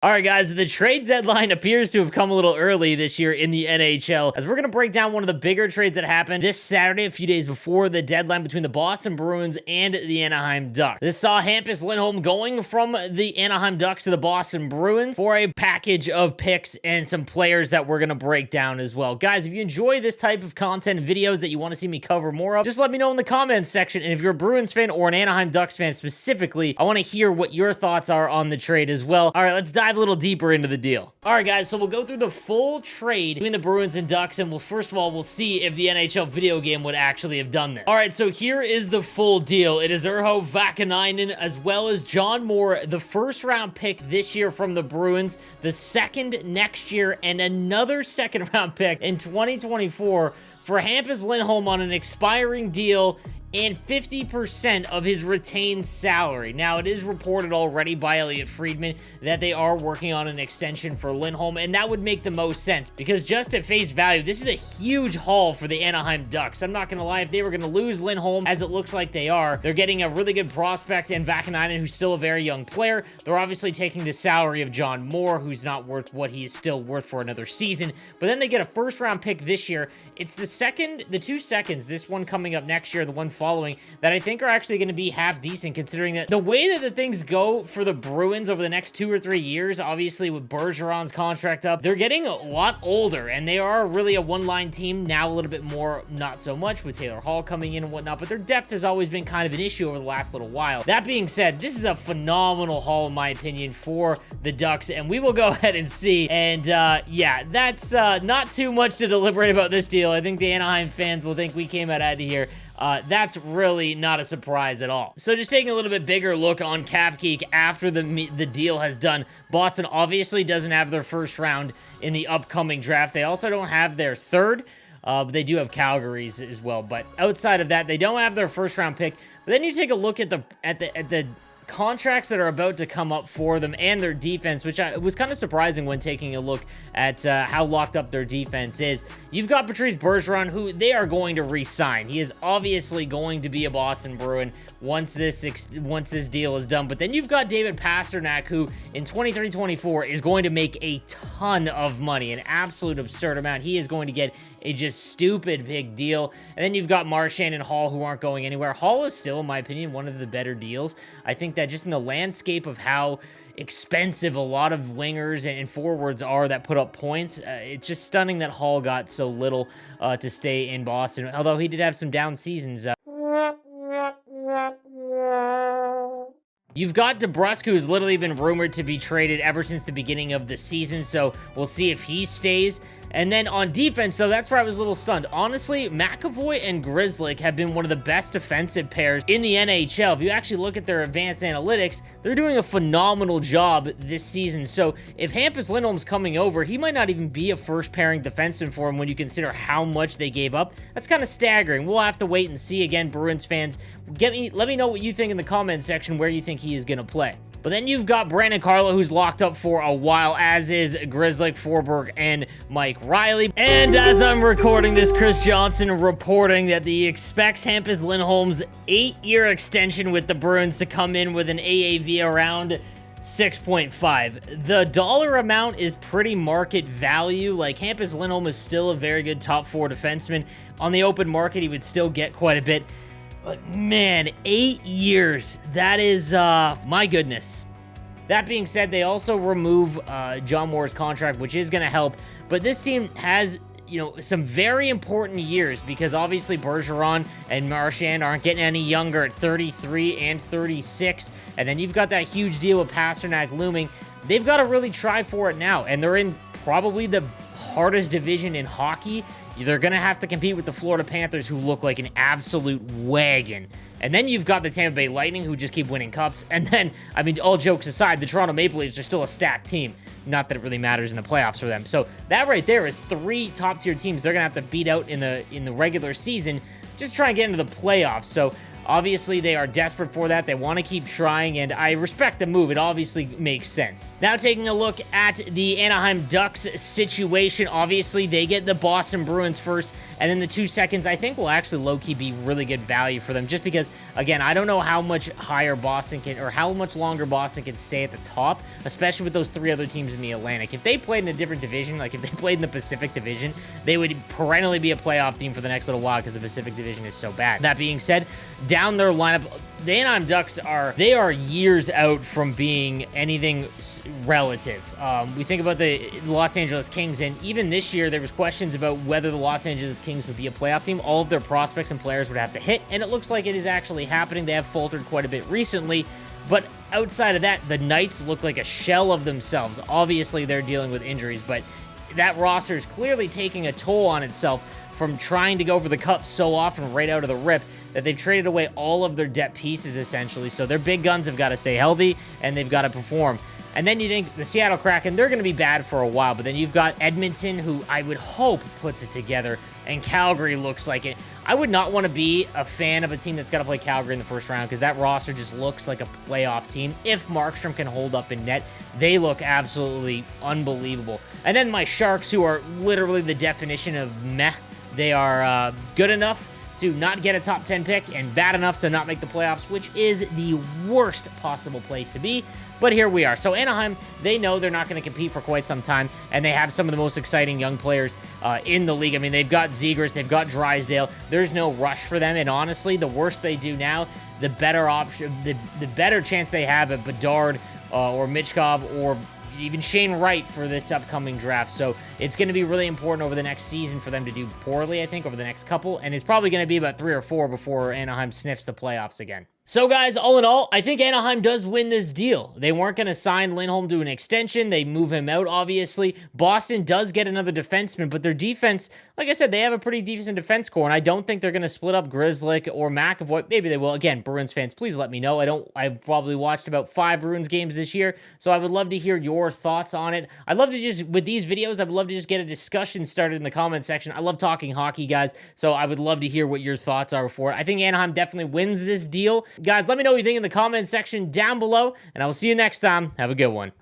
All right, guys, the trade deadline appears to have come a little early this year in the NHL, as we're going to break down one of the bigger trades that happened this Saturday, a few days before the deadline between the Boston Bruins and the Anaheim Ducks. This saw Hampus Lindholm going from the Anaheim Ducks to the Boston Bruins for a package of picks and some players that we're going to break down as well. Guys, if you enjoy this type of content and videos that you want to see me cover more of, just let me know in the comments section. And if you're a Bruins fan or an Anaheim Ducks fan specifically, I want to hear what your thoughts are on the trade as well. All right, let's dive a little deeper into the deal. All right, guys, so we'll go through the full trade between the Bruins and Ducks, and first of all, we'll see if the NHL video game would actually have done this. All right, so here is the full deal. It is Urho Vakanainen as well as John Moore, the first-round pick this year from the Bruins, the second next year, and another second-round pick in 2024 for Hampus Lindholm on an expiring deal and 50% of his retained salary. Now, it is reported already by Elliot Friedman that they are working on an extension for Lindholm, and that would make the most sense, because just at face value, this is a huge haul for the Anaheim Ducks. I'm not going to lie, if they were going to lose Lindholm, as it looks like they are, they're getting a really good prospect in Vakanainen, who's still a very young player. They're obviously taking the salary of John Moore, who's not worth what he is still worth for another season, but then they get a first-round pick this year. It's the 2 seconds, this one coming up next year, the one following, that I think are actually going to be half decent, considering that the way that the things go for the Bruins over the next 2 or 3 years, obviously with Bergeron's contract up, they're getting a lot older, and they are really a one-line team now, a little bit more, not so much with Taylor Hall coming in and whatnot, but their depth has always been kind of an issue over the last little while. That being said, this is a phenomenal haul, in my opinion, for the Ducks, and we will go ahead and see, and yeah, that's not too much to deliberate about this deal. I think the Anaheim fans will think we came out of here. That's really not a surprise at all. So just taking a little bit bigger look on Cap Geek after the deal has done, Boston obviously doesn't have their first round in the upcoming draft. They also don't have their third, but they do have Calgary's as well. But outside of that, they don't have their first round pick. But then you take a look at the contracts that are about to come up for them and their defense, which was kind of surprising when taking a look at how locked up their defense is. You've got Patrice Bergeron, who they are going to re-sign. He is obviously going to be a Boston Bruin once this deal is done. But then you've got David Pastrnak, who in 23-24 is going to make a ton of money, an absolute absurd amount. He is going to get a just stupid big deal. And then you've got Marchand and Hall, who aren't going anywhere. Hall is still, in my opinion, one of the better deals. I think that just in the landscape of how expensive a lot of wingers and forwards are that put up points, it's just stunning that Hall got so little to stay in Boston, although he did have some down seasons. You've got DeBrusk, who's literally been rumored to be traded ever since the beginning of the season, so we'll see if he stays. And then on defense, so that's where I was a little stunned. Honestly, McAvoy and Grzelcyk have been one of the best defensive pairs in the NHL. If you actually look at their advanced analytics, they're doing a phenomenal job this season. So if Hampus Lindholm's coming over, he might not even be a first-pairing defenseman for him when you consider how much they gave up. That's kind of staggering. We'll have to wait and see. Again, Bruins fans, let me know what you think in the comment section, where you think he is going to play. But then you've got Brandon Carlo, who's locked up for a while, as is Grzelcyk, Forberg, and Mike Riley. And as I'm recording this, Chris Johnson reporting that he expects Hampus Lindholm's 8-year extension with the Bruins to come in with an AAV around 6.5. The dollar amount is pretty market value. Like, Hampus Lindholm is still a very good top 4 defenseman. On the open market, he would still get quite a bit. But man, 8 years, that is, my goodness. That being said, they also remove John Moore's contract, which is going to help. But this team has, some very important years, because obviously Bergeron and Marchand aren't getting any younger at 33 and 36. And then you've got that huge deal with Pastrnak looming. They've got to really try for it now. And they're in probably the hardest division in hockey. They're going to have to compete with the Florida Panthers, who look like an absolute wagon. And then you've got the Tampa Bay Lightning, who just keep winning cups. And then, I mean, all jokes aside, the Toronto Maple Leafs are still a stacked team. Not that it really matters in the playoffs for them. So that right there is 3 top-tier teams they're going to have to beat out in the regular season, just try and get into the playoffs. So Obviously, they are desperate for that. They want to keep trying, and I respect the move. It obviously makes sense. Now, taking a look at the Anaheim Ducks situation, obviously, they get the Boston Bruins first, and then the 2 seconds, I think, will actually low-key be really good value for them, just because, again, I don't know how much higher Boston can, or how much longer Boston can stay at the top, especially with those 3 other teams in the Atlantic. If they played in a different division, like if they played in the Pacific Division, they would perennially be a playoff team for the next little while because the Pacific Division is so bad. That being said, down their lineup, the Anaheim Ducks are years out from being anything relative. We think about the Los Angeles Kings, and even this year, there was questions about whether the Los Angeles Kings would be a playoff team. All of their prospects and players would have to hit, and it looks like it is actually happening. They have faltered quite a bit recently, but outside of that, the Knights look like a shell of themselves. Obviously, they're dealing with injuries, but that roster is clearly taking a toll on itself from trying to go for the cup so often right out of the rip that they've traded away all of their depth pieces, essentially. So their big guns have got to stay healthy, and they've got to perform. And then you think the Seattle Kraken, they're going to be bad for a while, but then you've got Edmonton, who I would hope puts it together, and Calgary looks like it. I would not want to be a fan of a team that's got to play Calgary in the first round, because that roster just looks like a playoff team. If Markstrom can hold up in net, they look absolutely unbelievable. And then my Sharks, who are literally the definition of meh. They are good enough to not get a top 10 pick and bad enough to not make the playoffs, which is the worst possible place to be. But here we are. So Anaheim, they know they're not going to compete for quite some time, and they have some of the most exciting young players in the league. I mean, they've got Zegras, they've got Drysdale. There's no rush for them, and honestly, the worse they do now, the better option, the better chance they have at Bedard or Michkov or even Shane Wright for this upcoming draft. So it's going to be really important over the next season for them to do poorly, I think, over the next couple. And it's probably going to be about 3 or 4 before Anaheim sniffs the playoffs again. So, guys, all in all, I think Anaheim does win this deal. They weren't going to sign Lindholm to an extension. They move him out, obviously. Boston does get another defenseman, but their defense, like I said, they have a pretty decent defense core, and I don't think they're going to split up Grzelcyk or McAvoy. Maybe they will. Again, Bruins fans, please let me know. I've probably watched about 5 Bruins games this year, so I would love to hear your thoughts on it. I'd love to just, with these videos, I would love to just get a discussion started in the comment section. I love talking hockey, guys, so I would love to hear what your thoughts are for it. I think Anaheim definitely wins this deal. Guys, let me know what you think in the comment section down below, and I will see you next time. Have a good one.